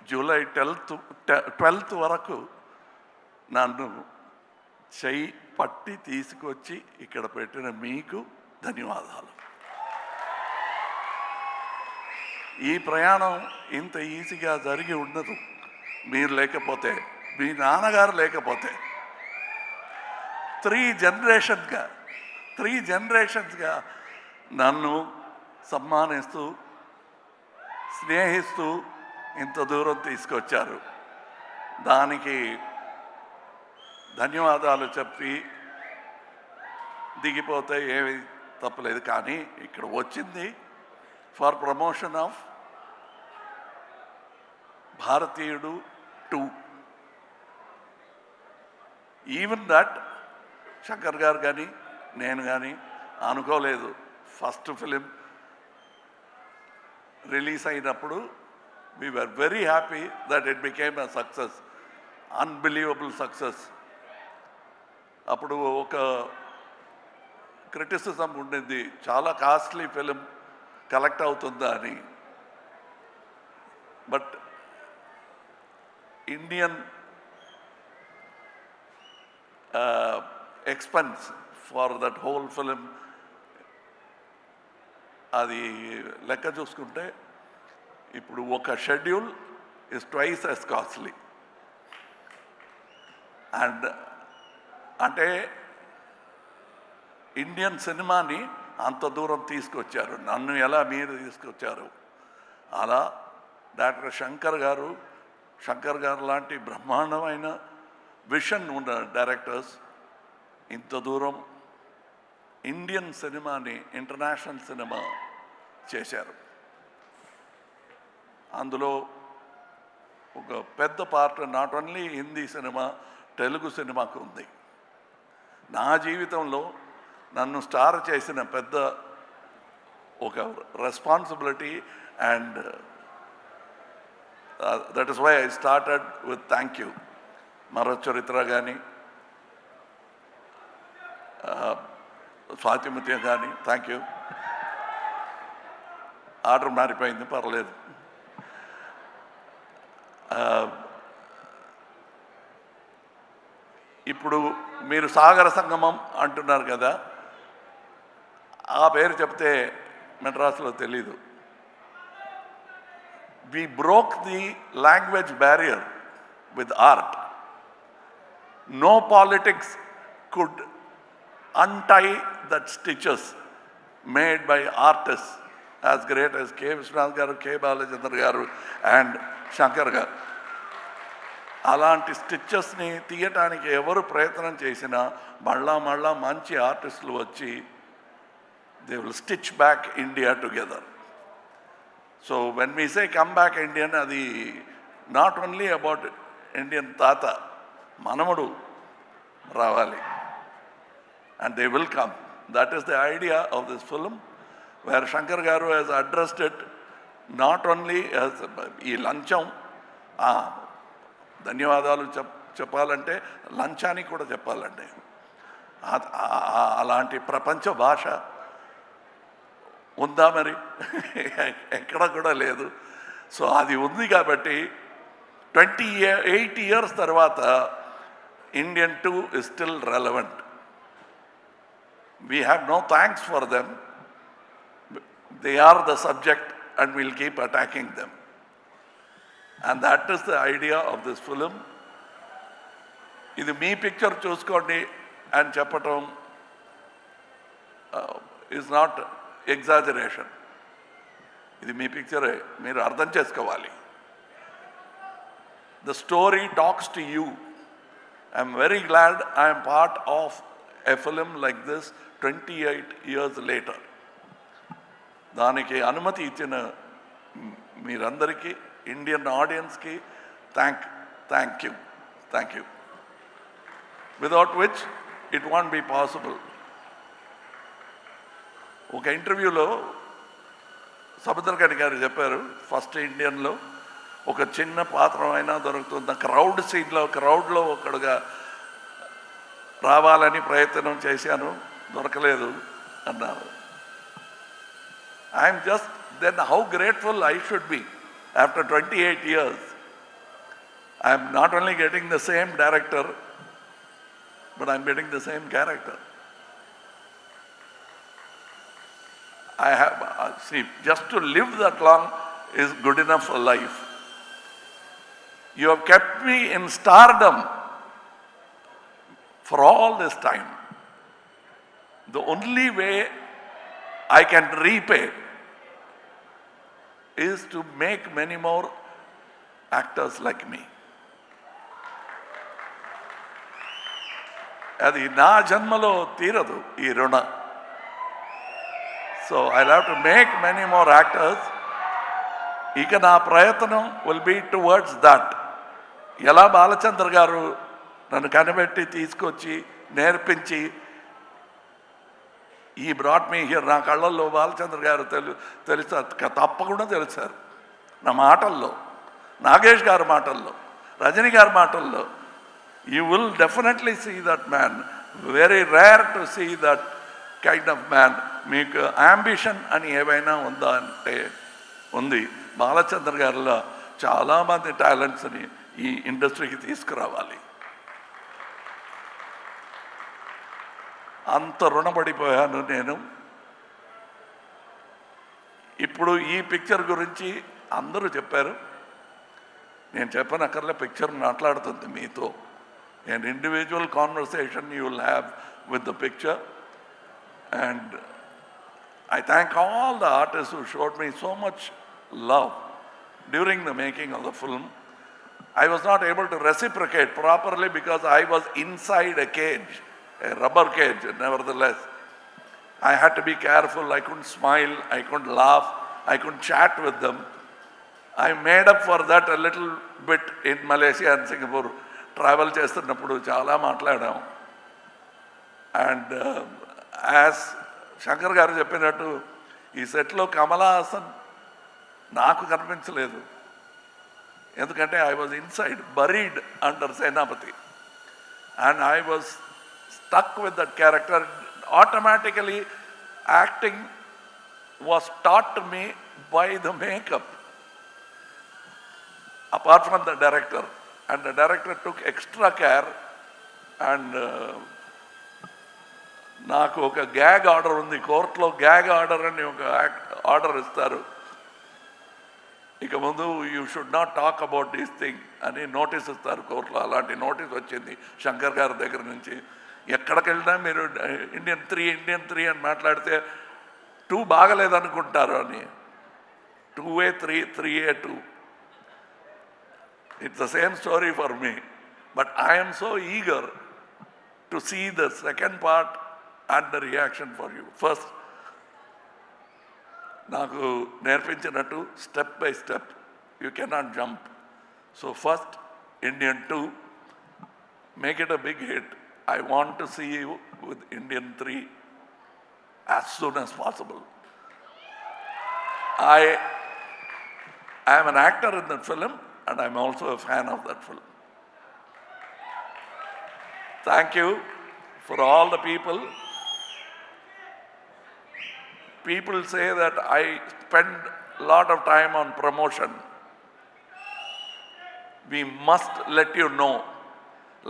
July 12th వరకు నన్ను చెయ్యి పట్టి తీసుకొచ్చి ఇక్కడ పెట్టిన మీకు ధన్యవాదాలు. ఈ ప్రయాణం ఇంత ఈజీగా జరిగి ఉండదు మీరు లేకపోతే, మీ నాన్నగారు లేకపోతే. 3 జనరేషన్స్గా నన్ను సన్మానిస్తూ స్నేహిస్తూ ఇంత దూరం తీసుకొచ్చారు. దానికి ధన్యవాదాలు చెప్పి దిగిపోతే ఏమి తప్పలేదు. కానీ ఇక్కడ వచ్చింది ఫర్ ప్రమోషన్ ఆఫ్ భారతీయుడు 2. ఈవెన్ దట్ శంకర్ గారు కానీ నేను కానీ అనుకోలేదు. ఫస్ట్ ఫిలిం రిలీజ్ అయినప్పుడు we were very happy that it became a success, unbelievable success. అప్పుడు ఒక క్రిటిసిజం ఉండింది, చాలా కాస్ట్లీ ఫిలిం కలెక్ట్ అవుతుందా అని. But Indian expense for that whole film అది లెక్క చూసుకుంటే ఇప్పుడు ఒక schedule is twice as costly. And అంటే ఇండియన్ సినిమాని అంత దూరం తీసుకొచ్చారు. నన్ను ఎలా మీరు తీసుకొచ్చారు, అలా డాక్టర్ శంకర్ గారు లాంటి బ్రహ్మాండమైన విషన్ ఉన్న డైరెక్టర్స్ ఇంత దూరం ఇండియన్ సినిమాని ఇంటర్నేషనల్ సినిమా చేశారు. అందులో ఒక పెద్ద part not only Hindi cinema, Telugu సినిమాకు ఉంది. నా జీవితంలో నన్ను స్టార్ చేసిన పెద్ద ఒక responsibility. And that is why I started with thank you. మరో చరిత్ర కానీ స్వాతిముత్యం కానీ థ్యాంక్ యూ. ఆర్డర్ మారిపోయింది, పర్లేదు. ఇప్పుడు మీరు సాగర సంగమం అంటున్నారు కదా, ఆ పేరు చెప్తే మెడ్రాస్లో తెలీదు. we broke the language barrier with art. No politics could untie that stitches made by artists as great as K. Vishwanath garu, K. Balachandra garu and Shankar garu. అలాంటి స్టిచెస్ని తీయటానికి ఎవరు ప్రయత్నం చేసినా మళ్ళా మంచి ఆర్టిస్టులు వచ్చి they will stitch back India together. So when we say come back Indian, అది నాట్ ఓన్లీ అబౌట్ ఇండియన్ తాత, మనముడు రావాలి. And they will come. That is the idea of this film, where Shankar garu has addressed it not only as ఈ లంచం. ధన్యవాదాలు చెప్పాలంటే లంచానికి కూడా చెప్పాలండి. అలాంటి ప్రపంచ భాష ఉందా మరి? ఎక్కడ కూడా లేదు. సో అది ఉంది కాబట్టి 28 years తర్వాత Indian 2 is still relevant. We have no thanks for them. They are the subject and we'll keep attacking them. And that is the idea of this film. ఇది మీ పిక్చర్ చూసుకోండి అని చెప్పటం ఈజ్ నాట్ ఎగ్జాజరేషన్. ఇది మీ పిక్చరే, మీరు అర్థం చేసుకోవాలి. The story talks to you. I'm very glad I am part of a film like this 28 years later. దానికి అనుమతి ఇచ్చిన మీరందరికీ, ఇండియన్ ఆడియన్స్కి thank you. Without which it won't be possible. ఒక ఇంటర్వ్యూలో సముద్రకని గారు చెప్పారు, ఫస్ట్ ఇండియన్లో ఒక చిన్న పాత్ర అయినా దొరుకుతుంది, క్రౌడ్లో ఒకడుగా రావాలని ప్రయత్నం చేశాను, దొరకలేదు అన్నారు. I'm just then how grateful I should be after 28 years I'm not only getting the same director, but I'm getting the same character. I have, see, just to live that long is good enough for life. You have kept me in stardom for all this time. The only way I can repay is to make many more actors like me. అది నా జన్మలో తీరదు ఈ రుణ. So I have to make many more actors. ఇక నా ప్రయత్నం will be towards that. ఎలా బాలచంద్ర గారు నన్ను కనిపెట్టి తీసుకొచ్చి నేర్పించి ఈ బ్రాట్ మీ హియర్, నా కళ్ళల్లో బాలచంద్ర గారు తెలుస్తారు, తప్పకుండా తెలుస్తారు. నా మాటల్లో, నాగేష్ గారి మాటల్లో, రజనీ గారి మాటల్లో, you will definitely see that man. Very rare to see that kind of man. మీకు అంబిషన్ అని ఏవైనా ఉందా అంటే ఉంది. బాలచంద్ర గారిలో చాలామంది టాలెంట్స్ని ఈ ఇండస్ట్రీకి తీసుకురావాలి. అంత రుణపడిపోయాను నేను. ఇప్పుడు ఈ పిక్చర్ గురించి అందరూ చెప్పారు, నేను చెప్పనక్కర్లే, పిక్చర్ మాట్లాడుతుంది మీతో. An individual conversation you will have with the picture, and I thank all the artists who showed me so much love during the making of the film. I was not able to reciprocate properly because I was inside a cage, a rubber cage. Nevertheless, I had to be careful. I couldn't smile, I couldn't laugh, I couldn't chat with them. I made up for that a little bit in Malaysia and Singapore. Travel చేస్తున్నప్పుడు చాలా మాట్లాడాం. And as Shankar గారు చెప్పినట్టు ఈ సెట్లో కమలా హాసన్ నాకు కనిపించలేదు, ఎందుకంటే I was inside, buried under Senapathi, and I was stuck with that character. Automatically acting was taught to me by the makeup, apart from the director. And the director took extra care, and నాకు ఒక gag order ఉంది కోర్టులో. Gag order అని ఒక order ఇస్తారు, ఇక ముందు you should not talk about this thing అని నోటీస్ ఇస్తారు కోర్టులో. అలాంటి నోటీస్ వచ్చింది శంకర్ గారి దగ్గర నుంచి. ఎక్కడికి వెళ్ళినా మీరు ఇండియన్ త్రీ అని మాట్లాడితే 2 బాగలేదనుకుంటారు అని. 2A 3, 3A 2. It's the same story for me, but I am so eager to see the second part and the reaction for you. First, నాకు నేర్పించినట్టు step by step, you cannot jump. So first, Indian 2, make it a big hit. I want to see you with Indian 3 as soon as possible. I am an actor in that film, and I'm also a fan of that film. Thank you for all the people. People say that I spend a lot of time on promotion. We must let you know,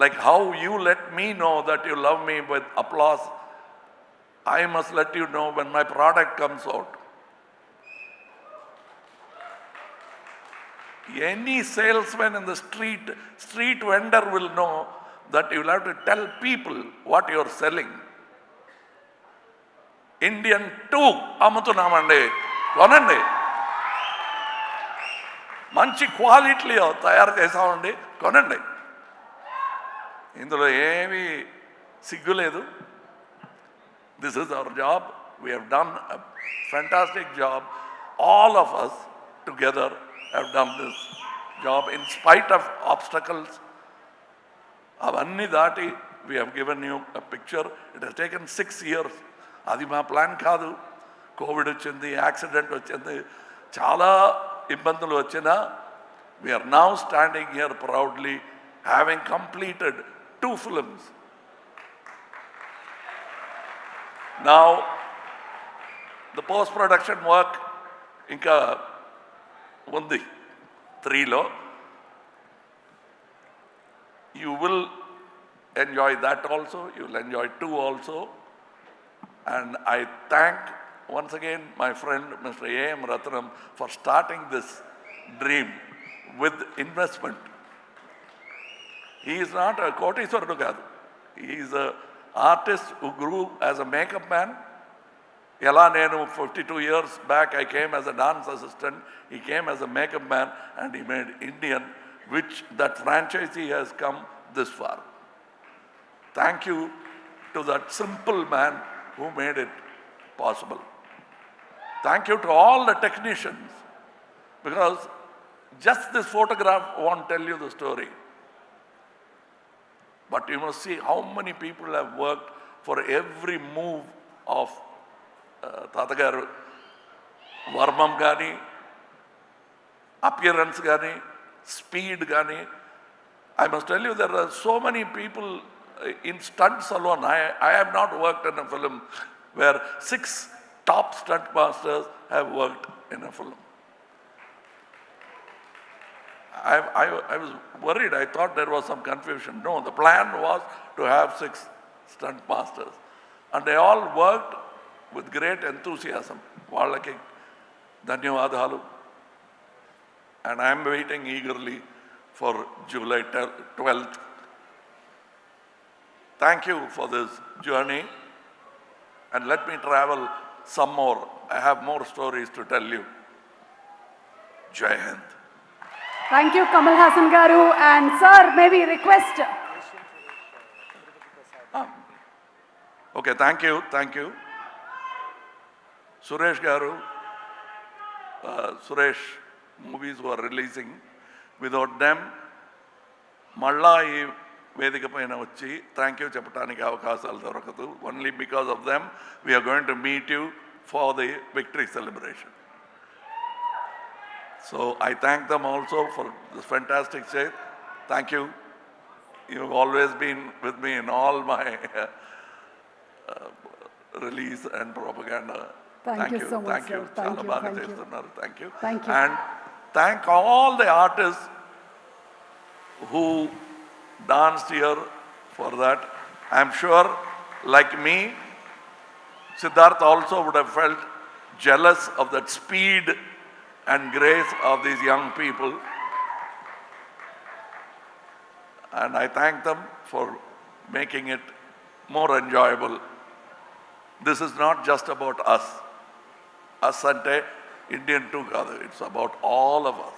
like how you let me know that you love me with applause, I must let you know when my product comes out. Any salesman in the street vendor will know that you will have to tell people what you are selling. Indian 2 అమ్ముతున్నామండి, కొనండి. మంచి క్వాలిటీలో తయారు చేసామండి, కొనండి. ఇందులో ఏమీ సిగ్గు లేదు. This is our job. We have done a fantastic job. All of us together have done this job in spite of obstacles. అవంన్నీ దాటి we have given you a picture. It has taken 6 years. అది మా plan కాదు. Covid వచ్చింది, accident వచ్చింది, చాలా ఇబ్బందులు వచ్చినా we are now standing here proudly having completed 2 films. Now the post-production work ఇంకా ఉంది 3లో. you will enjoy that also. You will enjoy two also. And I thank once again my friend Mr. A.M. Ratnam for starting this dream with investment. He is not a కోటీశ్వరుడు కాదు. He is an artist who grew as a makeup man. ఎలా నేను 52 years back I came as a dance assistant, he came as a makeup man and he made Indian, which that franchisee has come this far. Thank you to that simple man who made it possible. Thank you to all the technicians, because just this photograph won't tell you the story. But you must see how many people have worked for every move of Tatagaru, Varmam Gani, appearance Gani, speed Gani. I must tell you, there are so many people in stunts alone. I have not worked in a film where 6 top stunt masters have worked in a film. I was worried. I thought there was some confusion. No, the plan was to have 6 stunt masters. And they all worked with great enthusiasm. Vallaki ధన్యవాదాలు. And I am waiting eagerly for July 12th. Thank you for this journey. And let me travel some more. I have more stories to tell you. Jai Hind. Thank you, Kamal Haasan garu. And sir, maybe request. Okay, thank you. Suresh garu, Suresh movies were releasing. Without them, మళ్ళా ఈ వేదిక పైన వచ్చి thank you చెప్పడానికి అవకాశాలు దొరకదు. Only because of them, we are going to meet you for the victory celebration. So I thank them also for this fantastic set. Thank you. You've always been with me in all my release and propaganda. Thank you so much, Thank you. sir. Thank you. Thank Thank you. Thank you. Thank you. And thank all the artists who danced here for that. I'm sure, like me, Siddharth also would have felt jealous of that speed and grace of these young people. And I thank them for making it more enjoyable. This is not just about us. Us ante Indian too kaadu. It's about all of us.